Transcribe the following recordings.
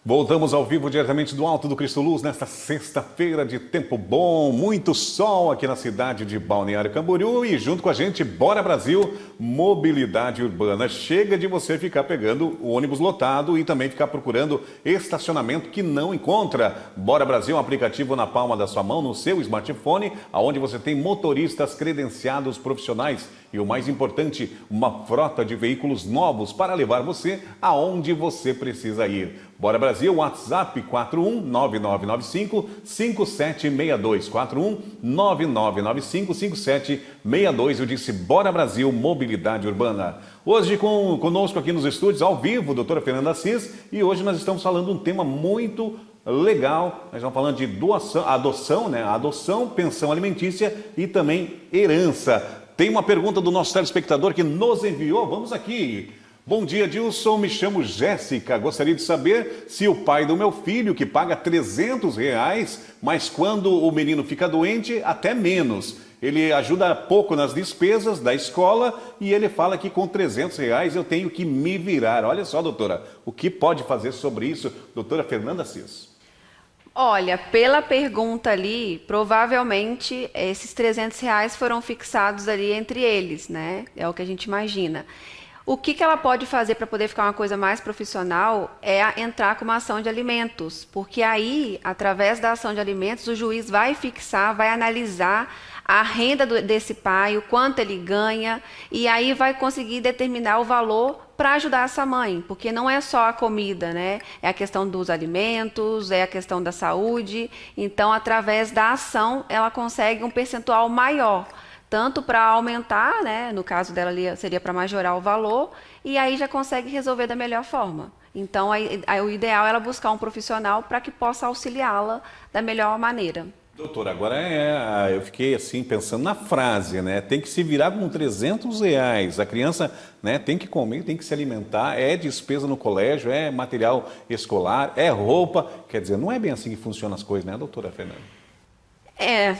Voltamos ao vivo diretamente do Alto do Cristo Luz nesta sexta-feira de tempo bom, muito sol aqui na cidade de Balneário Camboriú e junto com a gente, Bora Brasil, mobilidade urbana. Chega de você ficar pegando o ônibus lotado e também ficar procurando estacionamento que não encontra. Bora Brasil é um aplicativo na palma da sua mão, no seu smartphone, onde você tem motoristas credenciados profissionais e o mais importante, uma frota de veículos novos para levar você aonde você precisa ir. Bora Brasil, WhatsApp 41-9995-5762. 41-9995-5762. Eu disse Bora Brasil, mobilidade urbana. Hoje conosco aqui nos estúdios, ao vivo, doutora Fernanda Assis, e hoje nós estamos falando de um tema muito legal. Nós estamos falando de adoção, pensão alimentícia e também herança. Tem uma pergunta do nosso telespectador que nos enviou. Vamos aqui. Bom dia, Dilson. Me chamo Jéssica. Gostaria de saber se o pai do meu filho, que paga R$300, mas quando o menino fica doente, até menos. Ele ajuda pouco nas despesas da escola e ele fala que com R$300 eu tenho que me virar. Olha só, doutora, o que pode fazer sobre isso? Doutora Fernanda Assis. Olha, pela pergunta ali, provavelmente esses R$300 foram fixados ali entre eles, né? É o que a gente imagina. O que ela pode fazer para poder ficar uma coisa mais profissional é entrar com uma ação de alimentos, porque aí, através da ação de alimentos, o juiz vai fixar, vai analisar a renda desse pai, o quanto ele ganha, e aí vai conseguir determinar o valor para ajudar essa mãe, porque não é só a comida, né? É a questão dos alimentos, é a questão da saúde. Então, através da ação, ela consegue um percentual maior, tanto para aumentar, né? No caso dela ali seria para majorar o valor, e aí já consegue resolver da melhor forma. Então, aí, o ideal é ela buscar um profissional para que possa auxiliá-la da melhor maneira. Doutora, agora eu fiquei assim pensando na frase, né? Tem que se virar com R$300. A criança, né, tem que comer, tem que se alimentar, é despesa no colégio, é material escolar, é roupa. Quer dizer, não é bem assim que funcionam as coisas, né, doutora Fernanda?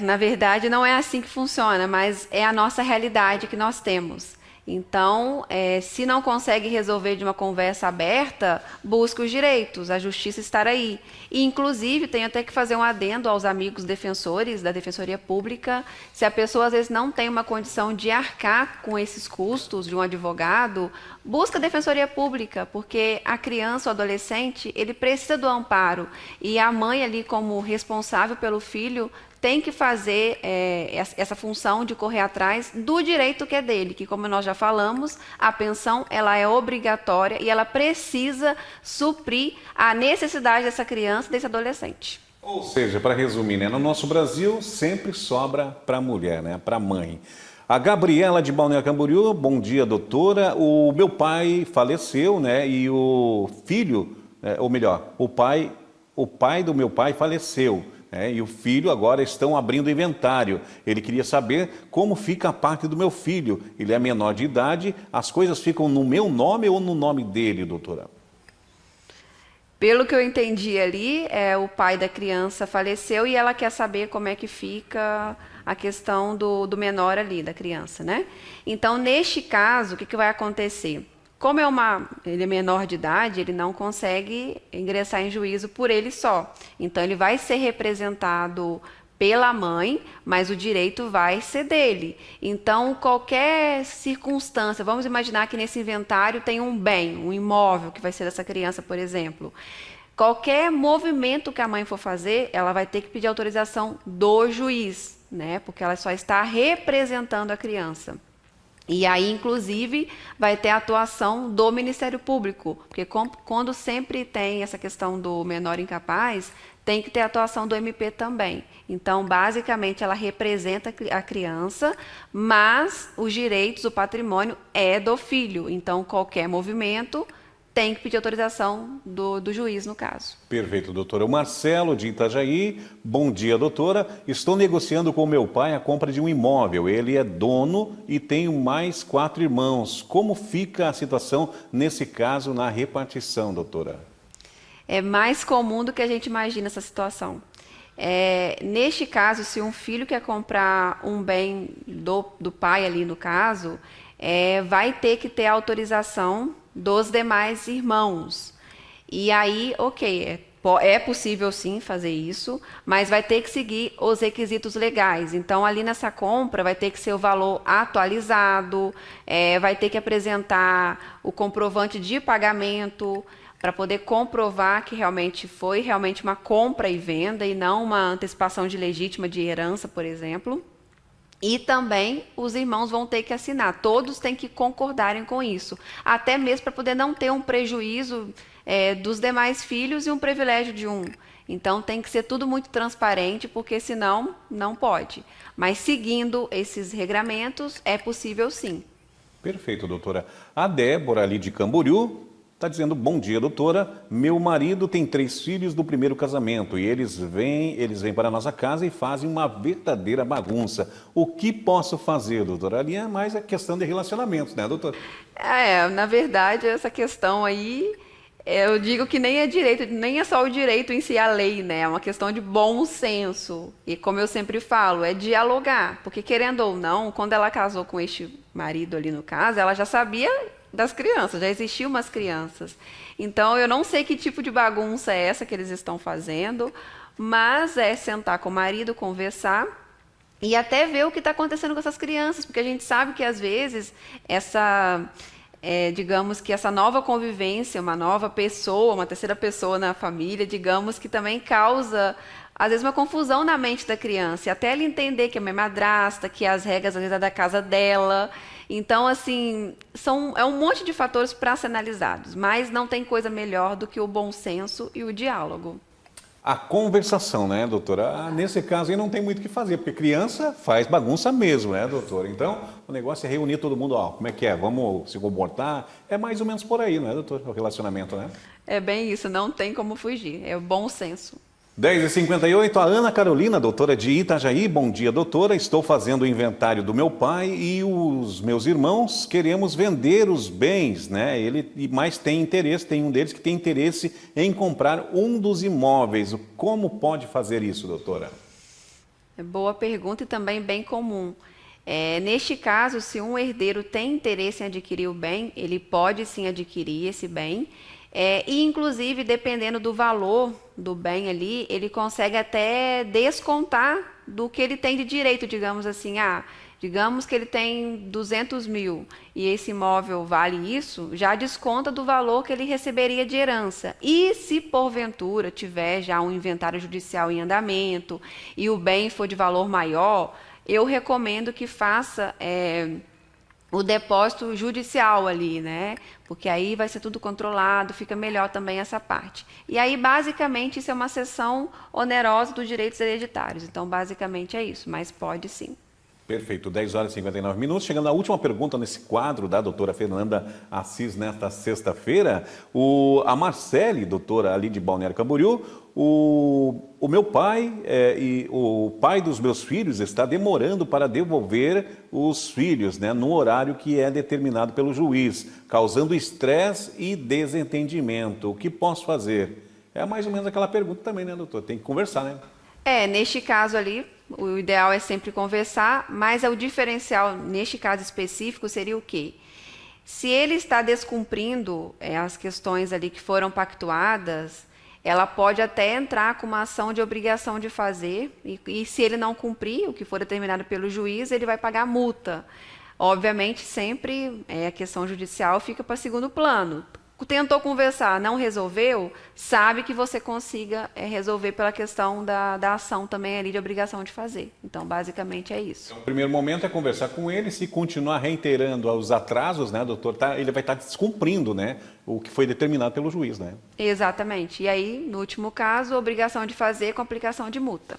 Na verdade, não é assim que funciona, mas é a nossa realidade que nós temos. Então, se não consegue resolver de uma conversa aberta, busque os direitos, a justiça estará aí. E, inclusive, tem até que fazer um adendo aos amigos defensores da Defensoria Pública. Se a pessoa, às vezes, não tem uma condição de arcar com esses custos de um advogado, busca a Defensoria Pública, porque a criança ou adolescente, ele precisa do amparo. E a mãe ali, como responsável pelo filho, tem que fazer essa função de correr atrás do direito que é dele, que, como nós já falamos, a pensão ela é obrigatória e ela precisa suprir a necessidade dessa criança, desse adolescente. Ou seja, para resumir, né, no nosso Brasil sempre sobra para a mulher, né, para a mãe. A Gabriela de Balneário Camboriú, bom dia, doutora. O meu pai faleceu, né, e o filho, ou melhor, o pai do meu pai faleceu. E o filho agora estão abrindo inventário. Ele queria saber como fica a parte do meu filho. Ele é menor de idade, as coisas ficam no meu nome ou no nome dele, doutora? Pelo que eu entendi ali, o pai da criança faleceu e ela quer saber como é que fica a questão do menor ali, da criança, né? Então, neste caso, o que vai acontecer? Como ele é menor de idade, ele não consegue ingressar em juízo por ele só. Então, ele vai ser representado pela mãe, mas o direito vai ser dele. Então, qualquer circunstância, vamos imaginar que nesse inventário tem um bem, um imóvel que vai ser dessa criança, por exemplo. Qualquer movimento que a mãe for fazer, ela vai ter que pedir autorização do juiz, né? Porque ela só está representando a criança. E aí, inclusive, vai ter a atuação do Ministério Público, porque quando sempre tem essa questão do menor incapaz, tem que ter a atuação do MP também. Então, basicamente, ela representa a criança, mas os direitos, o patrimônio é do filho. Então, qualquer movimento tem que pedir autorização do juiz, no caso. Perfeito, doutora. O Marcelo, de Itajaí. Bom dia, doutora. Estou negociando com meu pai a compra de um imóvel. Ele é dono e tenho mais 4 irmãos. Como fica a situação nesse caso na repartição, doutora? É mais comum do que a gente imagina essa situação. Neste caso, se um filho quer comprar um bem do pai ali no caso, vai ter que ter autorização dos demais irmãos. E aí, ok, é possível sim fazer isso, mas vai ter que seguir os requisitos legais. Então, ali nessa compra vai ter que ser o valor atualizado, vai ter que apresentar o comprovante de pagamento para poder comprovar que realmente foi realmente uma compra e venda e não uma antecipação de legítima de herança, por exemplo. E também os irmãos vão ter que assinar, todos têm que concordarem com isso, até mesmo para poder não ter um prejuízo dos demais filhos e um privilégio de um. Então tem que ser tudo muito transparente, porque senão não pode. Mas seguindo esses regramentos, é possível sim. Perfeito, doutora. A Débora, ali de Camboriú, está dizendo: bom dia, doutora. Meu marido tem 3 filhos do primeiro casamento e eles vêm para a nossa casa e fazem uma verdadeira bagunça. O que posso fazer, doutora? Ali é mais a questão de relacionamentos, né, doutora? Na verdade, essa questão aí, eu digo que nem é direito, nem é só o direito em si, a lei, né? É uma questão de bom senso. E como eu sempre falo, é dialogar. Porque, querendo ou não, quando ela casou com este marido ali no caso, ela já sabia das crianças, já existiam umas crianças. Então, eu não sei que tipo de bagunça é essa que eles estão fazendo, mas é sentar com o marido, conversar e até ver o que está acontecendo com essas crianças, porque a gente sabe que, às vezes, digamos que essa nova convivência, uma nova pessoa, uma terceira pessoa na família, digamos que também causa, às vezes, uma confusão na mente da criança, e até ela entender que é minha madrasta, que as regras, às vezes, é da casa dela. Então, assim, é um monte de fatores para ser analisados, mas não tem coisa melhor do que o bom senso e o diálogo. A conversação, né, doutora? Nesse caso aí não tem muito o que fazer, porque criança faz bagunça mesmo, né, doutora? Então, o negócio é reunir todo mundo, ó, como é que é? Vamos se comportar? É mais ou menos por aí, não é, doutora? O relacionamento, né? É bem isso, não tem como fugir, é o bom senso. 10h58, a Ana Carolina, doutora de Itajaí. Bom dia, doutora. Estou fazendo o inventário do meu pai e os meus irmãos queremos vender os bens, né? Mas tem um deles que tem interesse em comprar um dos imóveis. Como pode fazer isso, doutora? Boa pergunta e também bem comum. Neste caso, se um herdeiro tem interesse em adquirir o bem, ele pode sim adquirir esse bem. E, inclusive, dependendo do valor do bem ali, ele consegue até descontar do que ele tem de direito, digamos assim. Digamos que ele tem 200 mil e esse imóvel vale isso, já desconta do valor que ele receberia de herança. E se, porventura, tiver já um inventário judicial em andamento e o bem for de valor maior, eu recomendo que faça o depósito judicial ali, né? Porque aí vai ser tudo controlado, fica melhor também essa parte. E aí, basicamente, isso é uma seção onerosa dos direitos hereditários. Então, basicamente é isso, mas pode sim. Perfeito, 10h59. Chegando à última pergunta nesse quadro da doutora Fernanda Assis nesta sexta-feira. A Marcele, doutora ali de Balneário Camboriú, o meu pai e o pai dos meus filhos está demorando para devolver os filhos, né, no horário que é determinado pelo juiz, causando estresse e desentendimento. O que posso fazer? É mais ou menos aquela pergunta também, né, doutor? Tem que conversar, né? Neste caso ali, o ideal é sempre conversar, mas o diferencial, neste caso específico, seria o quê? Se ele está descumprindo as questões ali que foram pactuadas, ela pode até entrar com uma ação de obrigação de fazer, e se ele não cumprir o que for determinado pelo juiz, ele vai pagar multa. Obviamente, sempre a questão judicial fica para segundo plano. Tentou conversar, não resolveu, sabe que você consiga resolver pela questão da ação também ali de obrigação de fazer. Então, basicamente é isso. O primeiro momento é conversar com ele, se continuar reiterando os atrasos, né, doutor, ele vai estar descumprindo, né, o que foi determinado pelo juiz, né? Exatamente. E aí, no último caso, obrigação de fazer com aplicação de multa.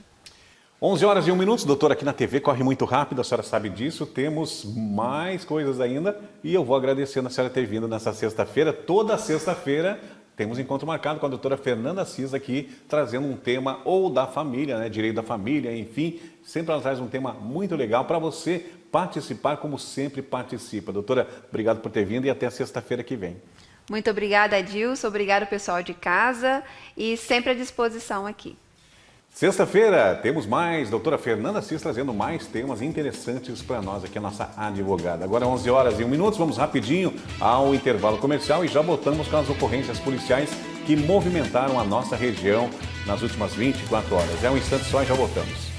11h01, doutor, aqui na TV corre muito rápido, a senhora sabe disso, temos mais coisas ainda e eu vou agradecendo a senhora ter vindo nessa sexta-feira. Toda sexta-feira temos encontro marcado com a doutora Fernanda Assis aqui, trazendo um tema ou da família, né, direito da família, enfim, sempre ela traz um tema muito legal para você participar como sempre participa. Doutora, obrigado por ter vindo e até sexta-feira que vem. Muito obrigada, Adilson, obrigado pessoal de casa e sempre à disposição aqui. Sexta-feira temos mais, doutora Fernanda Assis trazendo mais temas interessantes para nós aqui, a nossa advogada. Agora 11h01, vamos rapidinho ao intervalo comercial e já voltamos com as ocorrências policiais que movimentaram a nossa região nas últimas 24 horas. É um instante só e já voltamos.